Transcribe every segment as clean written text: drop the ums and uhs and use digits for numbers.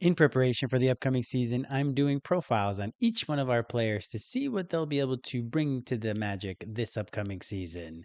In preparation for the upcoming season, I'm doing profiles on each one of our players to see what they'll be able to bring to the Magic this upcoming season.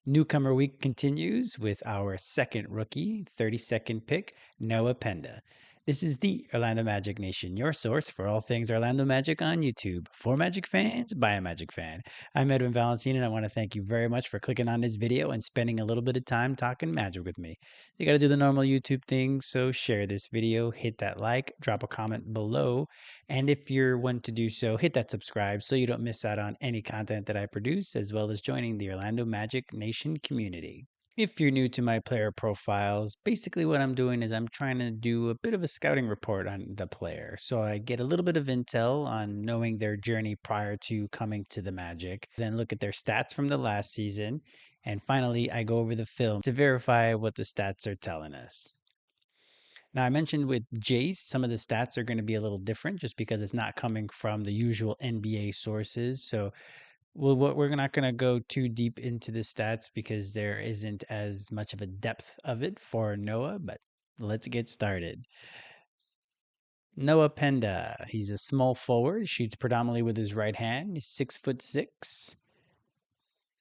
Newcomer week continues with our second rookie, 32nd pick, Noah Penda. This is the Orlando Magic Nation, your source for all things Orlando Magic on YouTube. For Magic fans, by a Magic fan. I'm Edwin Valentine, and I want to thank you very much for clicking on this video and spending a little bit of time talking Magic with me. You got to do the normal YouTube thing, so share this video, hit that like, drop a comment below, and if you're one to do so, hit that subscribe so you don't miss out on any content that I produce, as well as joining the Orlando Magic Nation community. If you're new to my player profiles, basically what I'm doing is I'm trying to do a bit of a scouting report on the player. So I get a little bit of intel on knowing their journey prior to coming to the Magic, then look at their stats from the last season, and finally I go over the film to verify what the stats are telling us. Now, I mentioned with Jace, some of the stats are going to be a little different just because it's not coming from the usual NBA sources. So we're not going to go too deep into the stats because there isn't as much of a depth of it for Noah, but let's get started. Noah Penda, he's a small forward, shoots predominantly with his right hand. He's 6'6".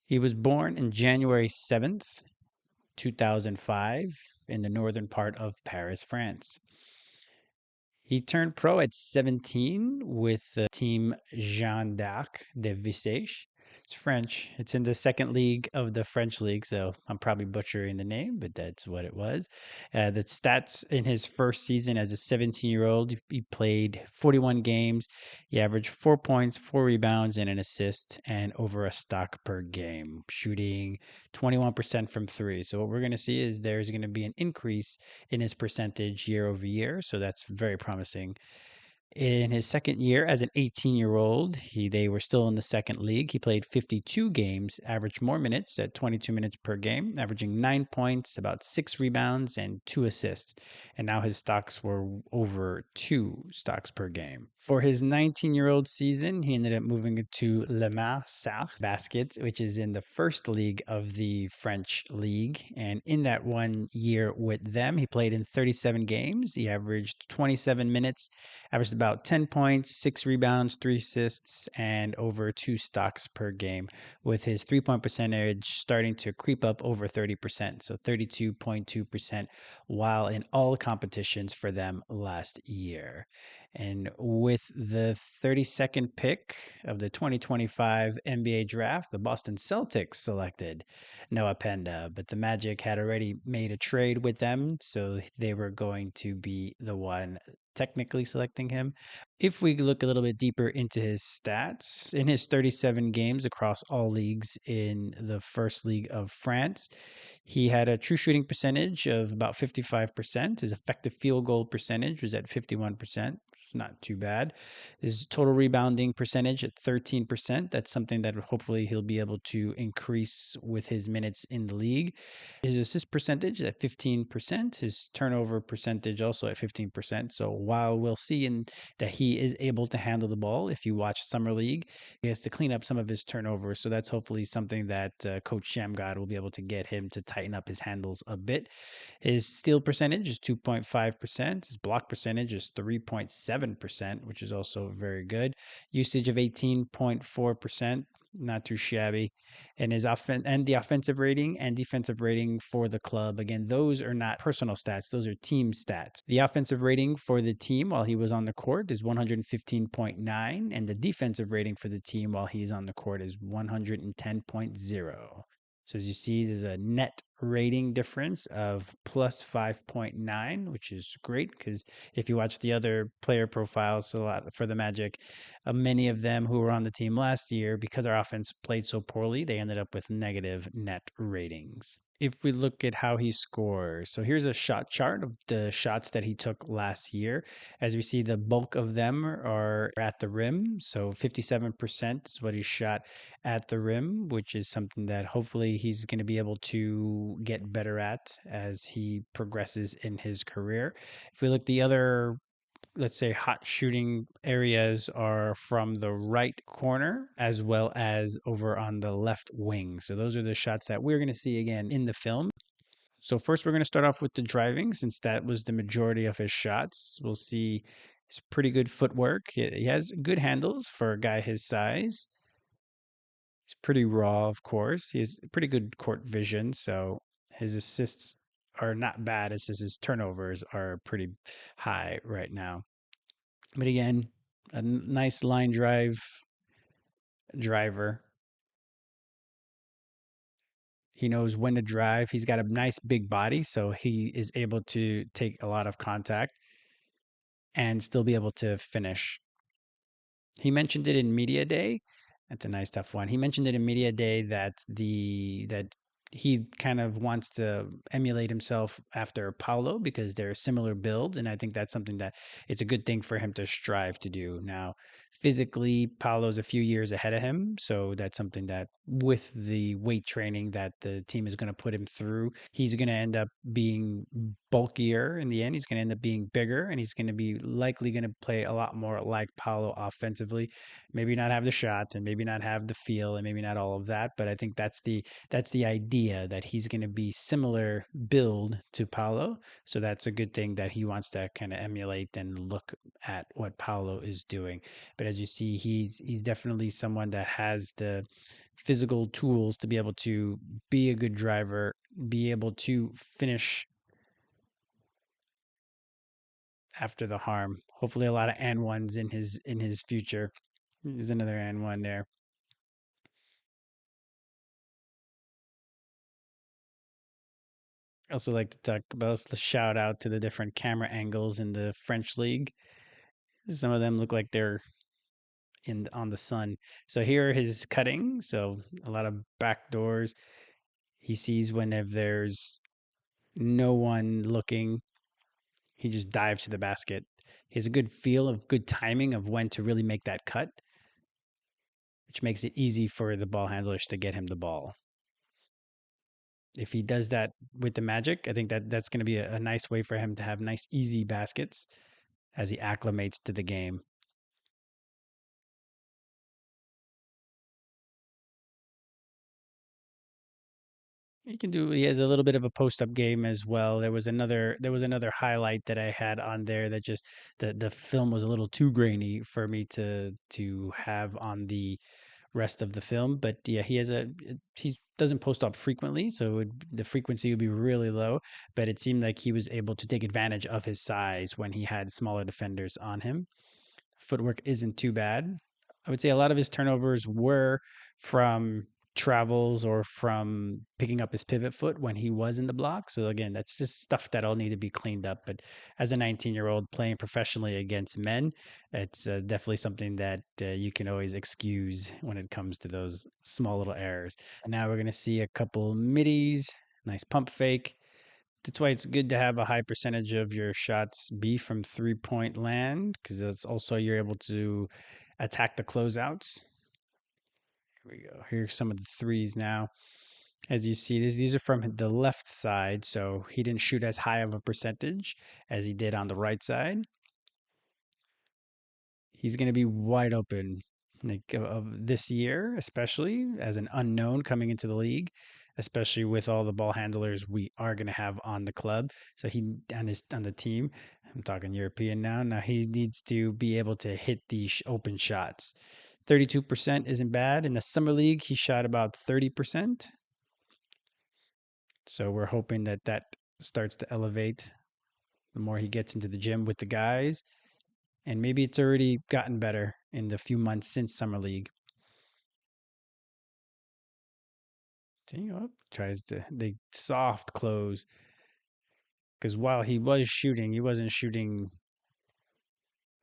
He was born in January 7th, 2005, in the northern part of Paris, France. He turned pro at 17 with the team Jeanne d'Arc de Visage. It's French. It's in the second league of the French league, so I'm probably butchering the name, but that's what it was. The stats in his first season as a 17-year-old, he played 41 games. He averaged 4 points, 4 rebounds, and an assist, and over a stock per game, shooting 21% from three. So what we're going to see is there's going to be an increase in his percentage year over year. So that's very promising. In his second year as an 18-year-old, they were still in the second league. He played 52 games, averaged more minutes at 22 minutes per game, averaging 9 points, about 6 rebounds, and 2 assists. And now his stocks were over 2 stocks per game. For his 19-year-old season, he ended up moving to Le Basket, which is in the first league of the French league. And in that 1 year with them, he played in 37 games. He averaged 27 minutes, averaged about 10 points, 6 rebounds, 3 assists, and over 2 stocks per game, with his 3-point percentage starting to creep up over 30%, so 32.2%, while in all competitions for them last year. And with the 32nd pick of the 2025 NBA draft, the Boston Celtics selected Noah Penda, but the Magic had already made a trade with them, so they were going to be the one technically selecting him. If we look a little bit deeper into his stats, in his 37 games across all leagues in the first league of France, he had a true shooting percentage of about 55%. His effective field goal percentage was at 51%. Not too bad. His total rebounding percentage at 13%. That's something that hopefully he'll be able to increase with his minutes in the league. His assist percentage at 15%. His turnover percentage also at 15%. So while we'll see that he is able to handle the ball, if you watch Summer League, he has to clean up some of his turnovers. So that's hopefully something that Coach Shamgod will be able to get him to tighten up his handles a bit. His steal percentage is 2.5%. His block percentage is 3.7%, which is also very good. Usage of 18.4%. Not too shabby. And his the offensive rating and defensive rating for the club, again, those are not personal stats, those are team stats. The offensive rating for the team while he was on the court is 115.9, and the defensive rating for the team while he's on the court is 110.0. So as you see, there's a net rating difference of plus 5.9, which is great because if you watch the other player profiles for the Magic, many of them who were on the team last year, because our offense played so poorly, they ended up with negative net ratings. If we look at how he scores, so here's a shot chart of the shots that he took last year. As we see, the bulk of them are at the rim. So 57% is what he shot at the rim, which is something that hopefully he's going to be able to get better at as he progresses in his career. If we look the other, let's say, hot shooting areas are from the right corner as well as over on the left wing. So those are the shots that we're going to see again in the film. So first, we're going to start off with the driving, since that was the majority of his shots. We'll see his pretty good footwork. He has good handles for a guy his size. He's pretty raw, of course. He has pretty good court vision, so his assists are not bad. It's just his turnovers are pretty high right now. But again, a nice line drive driver. He knows when to drive. He's got a nice big body, so he is able to take a lot of contact and still be able to finish. He mentioned it in media day. That's a nice tough one. He mentioned it in media day that he kind of wants to emulate himself after Paolo because they're similar build, and I think that's something that it's a good thing for him to strive to do. Now, physically, Paolo's a few years ahead of him, so that's something that with the weight training that the team is going to put him through, he's going to end up being bulkier in the end. He's going to end up being bigger, and he's going to be likely going to play a lot more like Paolo offensively. Maybe not have the shot, and maybe not have the feel, and maybe not all of that. But I think that's the idea, that he's going to be similar build to Paolo. So that's a good thing that he wants to kind of emulate and look at what Paolo is doing. But as you see, he's definitely someone that has the physical tools to be able to be a good driver, be able to finish after the harm. Hopefully, a lot of and ones in his future. There's another and one there. I also like to talk about the shout out to the different camera angles in the French league. Some of them look like they're in on the sun. So here his cutting. So a lot of back doors. He sees whenever there's no one looking, he just dives to the basket. He has a good feel of good timing of when to really make that cut, which makes it easy for the ball handlers to get him the ball. If he does that with the Magic, I think that's going to be a nice way for him to have nice, easy baskets as he acclimates to the game. He can do. He has a little bit of a post-up game as well. There was another highlight that I had on there that just the film was a little too grainy for me to have on the rest of the film. But yeah, he doesn't post up frequently, so the frequency would be really low. But it seemed like he was able to take advantage of his size when he had smaller defenders on him. Footwork isn't too bad. I would say a lot of his turnovers were from travels or from picking up his pivot foot when he was in the block. So again, that's just stuff that'll need to be cleaned up. But as a 19-year-old playing professionally against men, it's definitely something that you can always excuse when it comes to those small little errors. And now we're going to see a couple middies, nice pump fake. That's why it's good to have a high percentage of your shots be from 3-point land, because that's also you're able to attack the closeouts. Here we go. Here's some of the threes now. As you see, these are from the left side, so he didn't shoot as high of a percentage as he did on the right side. He's going to be wide open, like of this year, especially as an unknown coming into the league, especially with all the ball handlers we are going to have on the club. So he on the team. I'm talking European now. Now he needs to be able to hit these open shots. 32% isn't bad. In the summer league, he shot about 30%. So we're hoping that that starts to elevate the more he gets into the gym with the guys, and maybe it's already gotten better in the few months since summer league. See, oh, tries to they soft close, because while he was shooting, he wasn't shooting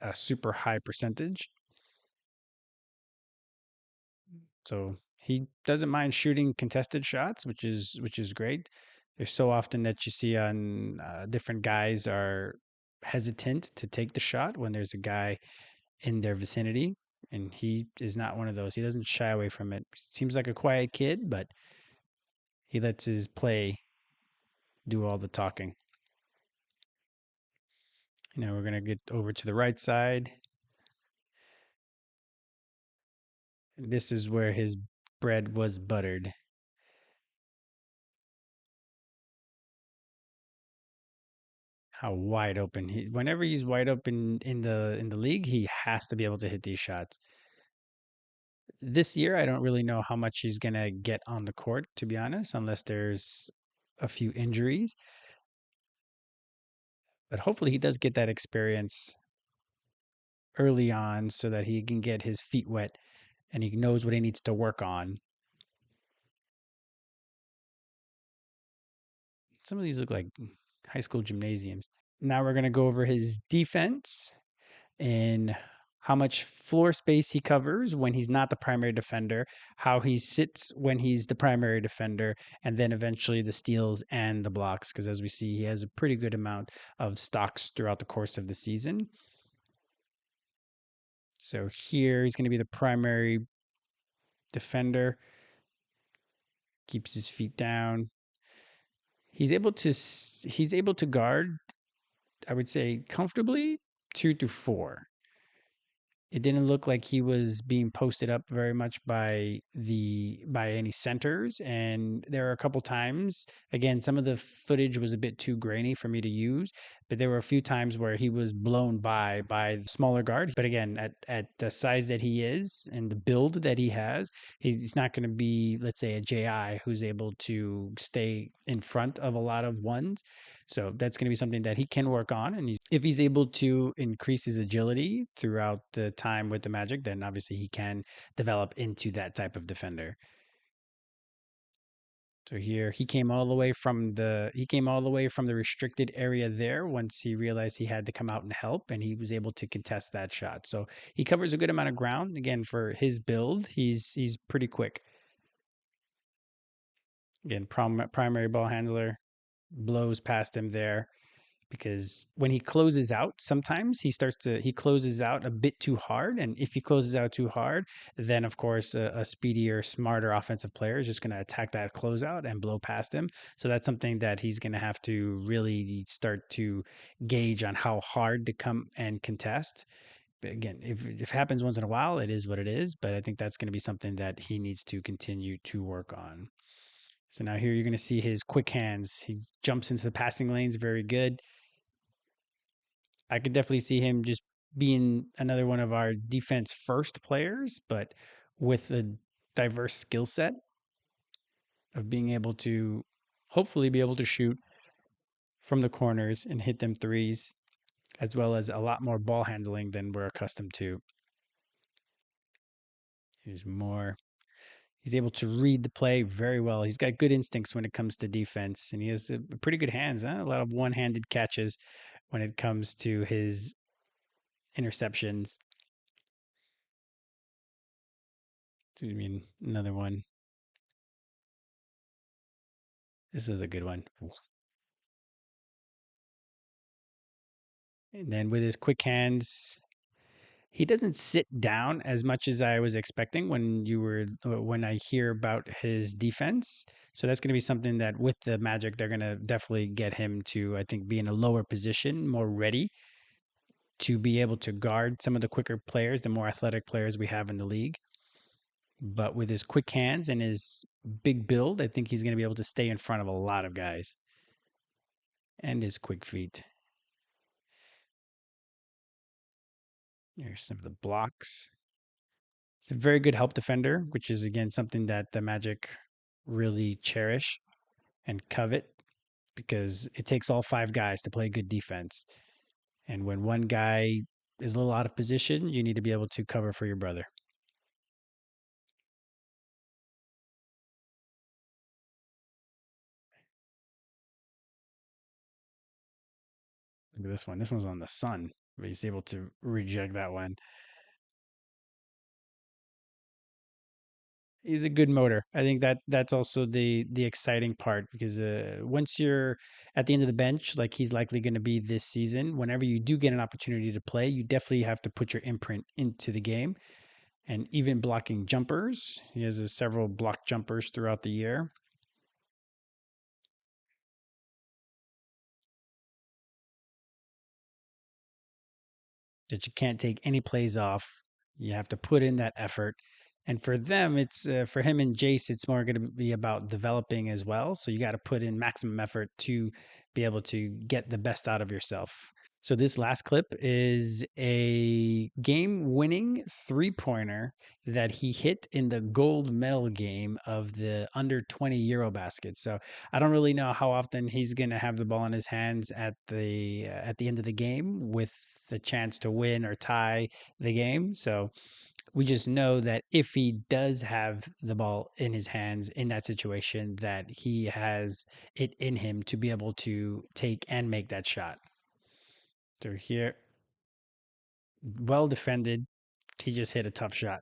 a super high percentage. So he doesn't mind shooting contested shots, which is great. There's so often that you see on different guys are hesitant to take the shot when there's a guy in their vicinity, and he is not one of those. He doesn't shy away from it. Seems like a quiet kid, but he lets his play do all the talking. We're going to get over to the right side. This is where his bread was buttered. how wide open whenever he's wide open in the league, he has to be able to hit these shots. This year, I don't really know how much he's gonna get on the court, to be honest, unless there's a few injuries. But hopefully, he does get that experience early on so that he can get his feet wet and he knows what he needs to work on. Some of these look like high school gymnasiums. Now we're gonna go over his defense and how much floor space he covers when he's not the primary defender, how he sits when he's the primary defender, and then eventually the steals and the blocks. Because as we see, he has a pretty good amount of stocks throughout the course of the season. So here he's going to be the primary defender, keeps his feet down. He's able to guard, I would say, comfortably 2 through 4. It didn't look like he was being posted up very much by any centers, and there were a couple times, again, some of the footage was a bit too grainy for me to use, but there were a few times where he was blown by the smaller guard. But again, at the size that he is and the build that he has, he's not going to be, let's say, a JI who's able to stay in front of a lot of ones. So that's going to be something that he can work on. And if he's able to increase his agility throughout the time with the Magic, then obviously he can develop into that type of defender. So here he came all the way from the restricted area there once he realized he had to come out and help, and he was able to contest that shot. So he covers a good amount of ground. Again, for his build, he's pretty quick. Again, primary ball handler, blows past him there, because when he closes out, sometimes he closes out a bit too hard, and if he closes out too hard, then of course a speedier, smarter offensive player is just going to attack that closeout and blow past him. So that's something that he's going to have to really start to gauge on how hard to come and contest. But again, if it happens once in a while, it is what it is, but I think that's going to be something that he needs to continue to work on. So now here you're going to see his quick hands. He jumps into the passing lanes very good. I could definitely see him just being another one of our defense first players, but with a diverse skill set of being able to hopefully be able to shoot from the corners and hit them threes, as well as a lot more ball handling than we're accustomed to. Here's more. He's able to read the play very well. He's got good instincts when it comes to defense, and he has pretty good hands. Huh? A lot of one-handed catches when it comes to his interceptions. I mean, another one. This is a good one. And then with his quick hands, he doesn't sit down as much as I was expecting when I hear about his defense. So that's going to be something that with the Magic, they're going to definitely get him to, I think, be in a lower position, more ready to be able to guard some of the quicker players, the more athletic players we have in the league. But with his quick hands and his big build, I think he's going to be able to stay in front of a lot of guys, and his quick feet. Here's some of the blocks. He's a very good help defender, which is again something that the Magic really cherish and covet, because it takes all 5 guys to play good defense. And when one guy is a little out of position, you need to be able to cover for your brother. Look at this one. This one's on the sun, but he's able to reject that one. He's a good motor. I think that's also the exciting part, because once you're at the end of the bench, like he's likely going to be this season, whenever you do get an opportunity to play, you definitely have to put your imprint into the game. And even blocking jumpers, he has several block jumpers throughout the year. That you can't take any plays off. You have to put in that effort And for them, it's for him and Jace, it's more going to be about developing as well. So you got to put in maximum effort to be able to get the best out of yourself. So this last clip is a game-winning three-pointer that he hit in the gold medal game of the under 20 EuroBasket. So I don't really know how often he's going to have the ball in his hands at the end of the game with the chance to win or tie the game. So we just know that if he does have the ball in his hands in that situation, that he has it in him to be able to take and make that shot. So here, well defended. He just hit a tough shot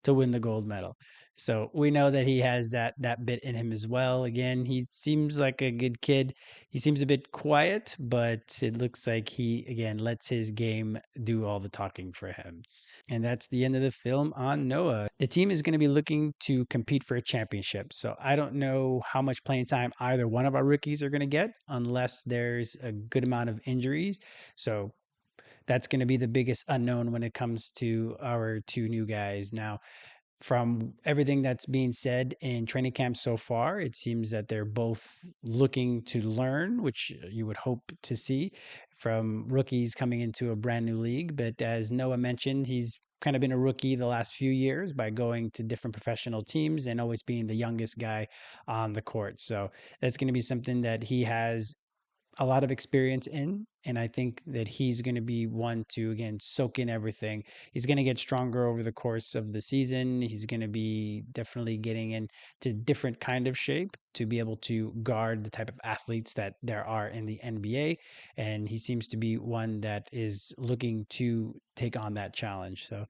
to win the gold medal. So we know that he has that bit in him as well. Again, he seems like a good kid. He seems a bit quiet, but it looks like he again lets his game do all the talking for him. And that's the end of the film on Noah. The team is going to be looking to compete for a championship. So I don't know how much playing time either one of our rookies are going to get unless there's a good amount of injuries. So that's going to be the biggest unknown when it comes to our two new guys. Now, from everything that's being said in training camp so far, it seems that they're both looking to learn, which you would hope to see from rookies coming into a brand new league. But as Noah mentioned, he's kind of been a rookie the last few years by going to different professional teams and always being the youngest guy on the court. So that's going to be something that he has a lot of experience in. And I think that he's going to be one to, again, soak in everything. He's going to get stronger over the course of the season. He's going to be definitely getting into different kind of shape to be able to guard the type of athletes that there are in the NBA. And he seems to be one that is looking to take on that challenge. So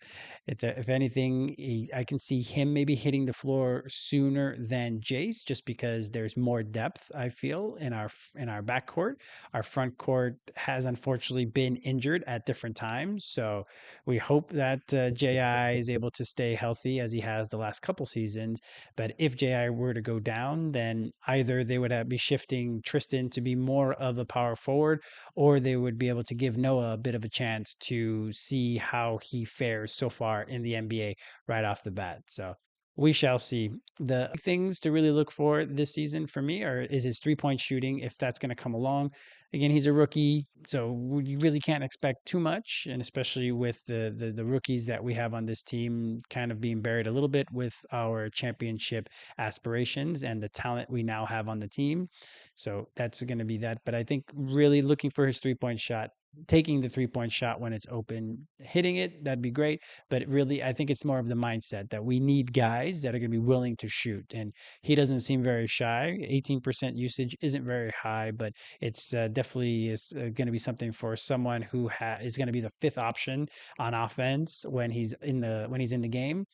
if anything, I can see him maybe hitting the floor sooner than Jace, just because there's more depth. I feel in our backcourt. Our front court has unfortunately been injured at different times, so we hope that Ji is able to stay healthy as he has the last couple seasons. But if Ji were to go down, then either they would be shifting Tristan to be more of a power forward, or they would be able to give Noah a bit of a chance to see how he fares so far in the NBA right off the bat. So we shall see. The things to really look for this season for me is his 3-point shooting, if that's going to come along. Again, he's a rookie, so you really can't expect too much, and especially with the rookies that we have on this team kind of being buried a little bit with our championship aspirations and the talent we now have on the team. So that's going to be that. But I think really looking for his 3-point shot, taking the 3-point shot when it's open, hitting it, that'd be great. But really, I think it's more of the mindset that we need guys that are going to be willing to shoot. And he doesn't seem very shy. 18% usage isn't very high, but it's definitely is going to be something for someone who is going to be the fifth option on offense when he's in the game.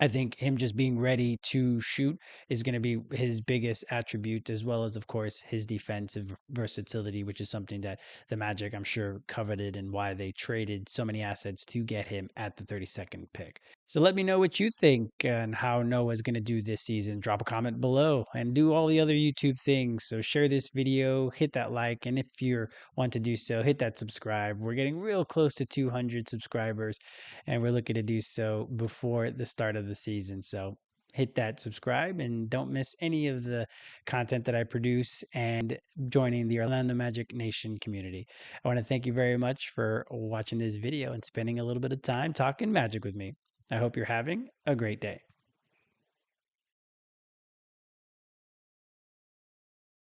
I think him just being ready to shoot is going to be his biggest attribute, as well as, of course, his defensive versatility, which is something that the Magic, I'm sure, coveted and why they traded so many assets to get him at the 32nd pick. So let me know what you think and how Noah's going to do this season. Drop a comment below and do all the other YouTube things. So share this video, hit that like, and if you want to do so, hit that subscribe. We're getting real close to 200 subscribers, and we're looking to do so before the start of the season. So hit that subscribe and don't miss any of the content that I produce and joining the Orlando Magic Nation community. I want to thank you very much for watching this video and spending a little bit of time talking magic with me. I hope you're having a great day.